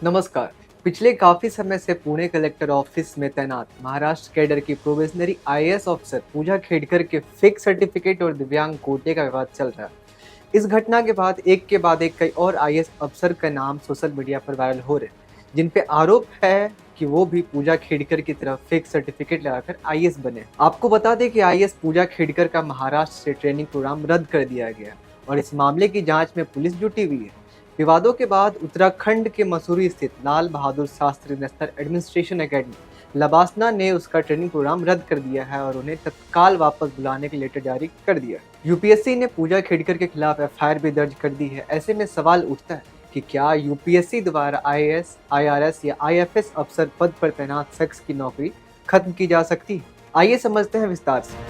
नमस्कार। पिछले काफी समय से पुणे कलेक्टर ऑफिस में तैनात महाराष्ट्र कैडर की प्रोबेशनरी आईएएस अफसर पूजा खेड़कर के फेक सर्टिफिकेट और दिव्यांग कोटे का विवाद चल रहा है। इस घटना के बाद एक कई और आईएएस अफसर का नाम सोशल मीडिया पर वायरल हो रहे हैं, जिन पे आरोप है कि वो भी पूजा खेड़कर की तरह फेक सर्टिफिकेट लगाकर आईएएस बने। आपको बता दें कि आईएएस पूजा खेड़कर का महाराष्ट्र से ट्रेनिंग प्रोग्राम रद्द कर दिया गया और इस मामले की जांच में पुलिस जुटी हुई है। विवादों के बाद उत्तराखंड के मसूरी स्थित Lal Bahadur Shastri national administration academy LBSNAA ने उसका ट्रेनिंग प्रोग्राम रद्द कर दिया है और उन्हें तत्काल वापस बुलाने के लेटर जारी कर दिया। यूपीएससी ने पूजा खेड़कर के खिलाफ एफआईआर भी दर्ज कर दी है। ऐसे में सवाल उठता है कि क्या यूपीएससी द्वारा आईएएस, आईआरएस या आईएफएस अफसर पद पर तैनात शख्स की नौकरी खत्म की जा सकती है। आइए समझते हैं विस्तार से।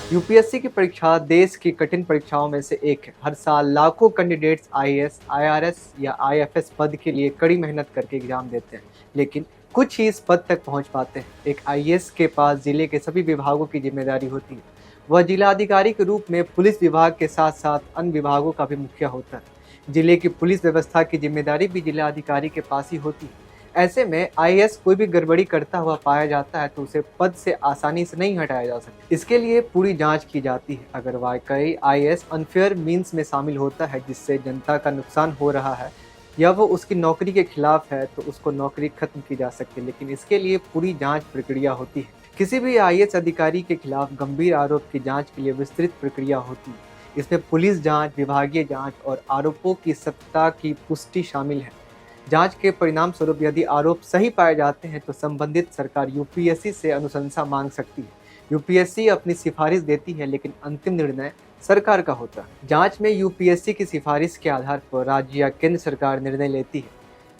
यूपीएससी की परीक्षा देश की कठिन परीक्षाओं में से एक है। हर साल लाखों कैंडिडेट्स आईएएस, आईआरएस या आईएफएस पद के लिए कड़ी मेहनत करके एग्जाम देते हैं, लेकिन कुछ ही इस पद तक पहुंच पाते हैं। एक आईएएस के पास जिले के सभी विभागों की जिम्मेदारी होती है। वह जिला अधिकारी के रूप में पुलिस विभाग के साथ साथ अन्य विभागों का भी मुखिया होता है। जिले की पुलिस व्यवस्था की जिम्मेदारी भी जिला अधिकारी के पास ही होती है। ऐसे में आईएएस कोई भी गड़बड़ी करता हुआ पाया जाता है तो उसे पद से आसानी से नहीं हटाया जा सकता। इसके लिए पूरी जांच की जाती है। अगर वाकई आईएएस अनफेयर मीन्स में शामिल होता है जिससे जनता का नुकसान हो रहा है या वो उसकी नौकरी के खिलाफ है तो उसको नौकरी खत्म की जा सकती है, लेकिन इसके लिए पूरी जांच प्रक्रिया होती है। किसी भी आईएएस अधिकारी के खिलाफ गंभीर आरोप की जांच के लिए विस्तृत प्रक्रिया होती है। इसमें पुलिस जांच, विभागीय जांच और आरोपों की सत्यता की पुष्टि शामिल है। जांच के परिणाम स्वरूप यदि आरोप सही पाए जाते हैं तो संबंधित सरकार यूपीएससी से अनुशंसा मांग सकती है। यूपीएससी अपनी सिफारिश देती है, लेकिन अंतिम निर्णय सरकार का होता है। जांच में यूपीएससी की सिफारिश के आधार पर राज्य या केंद्र सरकार निर्णय लेती है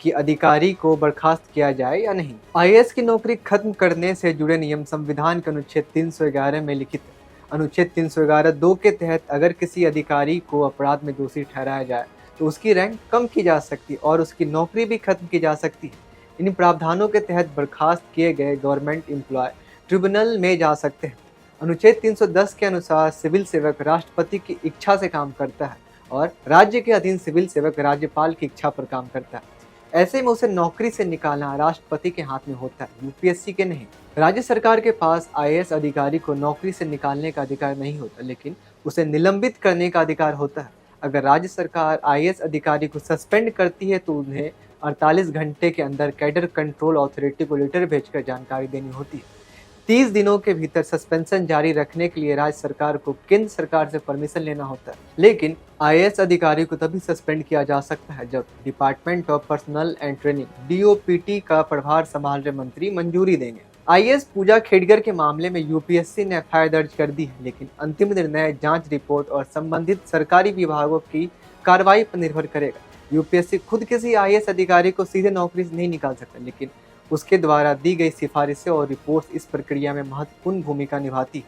कि अधिकारी को बर्खास्त किया जाए या नहीं। आईएएस की नौकरी खत्म करने से जुड़े नियम संविधान के अनुच्छेद 311 में लिखित है। अनुच्छेद 311(2) के तहत अगर किसी अधिकारी को अपराध में दोषी ठहराया जाए तो उसकी रैंक कम की जा सकती है और उसकी नौकरी भी खत्म की जा सकती है। इन प्रावधानों के तहत बर्खास्त किए गए गवर्नमेंट एम्प्लॉय ट्रिब्यूनल में जा सकते हैं। अनुच्छेद 310 के अनुसार सिविल सेवक राष्ट्रपति की इच्छा से काम करता है और राज्य के अधीन सिविल सेवक राज्यपाल की इच्छा पर काम करता है। ऐसे में उसे नौकरी से निकालना राष्ट्रपति के हाथ में होता है, यूपीएससी के नहीं। राज्य सरकार के पास आईएएस अधिकारी को नौकरी से निकालने का अधिकार नहीं होता, लेकिन उसे निलंबित करने का अधिकार होता है। अगर राज्य सरकार आईएएस अधिकारी को सस्पेंड करती है तो उन्हें 48 घंटे के अंदर कैडर कंट्रोल अथॉरिटी को लेटर भेजकर जानकारी देनी होती है। 30 दिनों के भीतर सस्पेंशन जारी रखने के लिए राज्य सरकार को केंद्र सरकार से परमिशन लेना होता है। लेकिन आईएएस अधिकारी को तभी सस्पेंड किया जा सकता है जब department of personal and training DOPT का प्रभार संभाल रहे मंत्री मंजूरी देंगे। आईएएस पूजा खेड़कर के मामले में यूपीएससी ने एफआईआर दर्ज कर दी है, लेकिन अंतिम निर्णय जांच रिपोर्ट और संबंधित सरकारी विभागों की कार्रवाई पर निर्भर करेगा। यूपीएससी खुद किसी आईएएस अधिकारी को सीधे नौकरी से नहीं निकाल सकता, लेकिन उसके द्वारा दी गई सिफारिशें और रिपोर्ट्स इस प्रक्रिया में महत्वपूर्ण भूमिका निभाती है।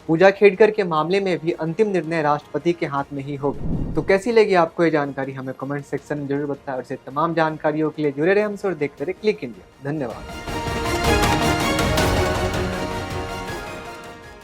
पूजा खेड़कर के मामले में भी अंतिम निर्णय राष्ट्रपति के हाथ में ही होगा। तो कैसी लगी आपको ये जानकारी, हमें कमेंट सेक्शन में जरूर बताएं और ऐसे तमाम जानकारियों के लिए जुड़े रहे हमसे और देखते रहे क्लिक इंडिया। धन्यवाद।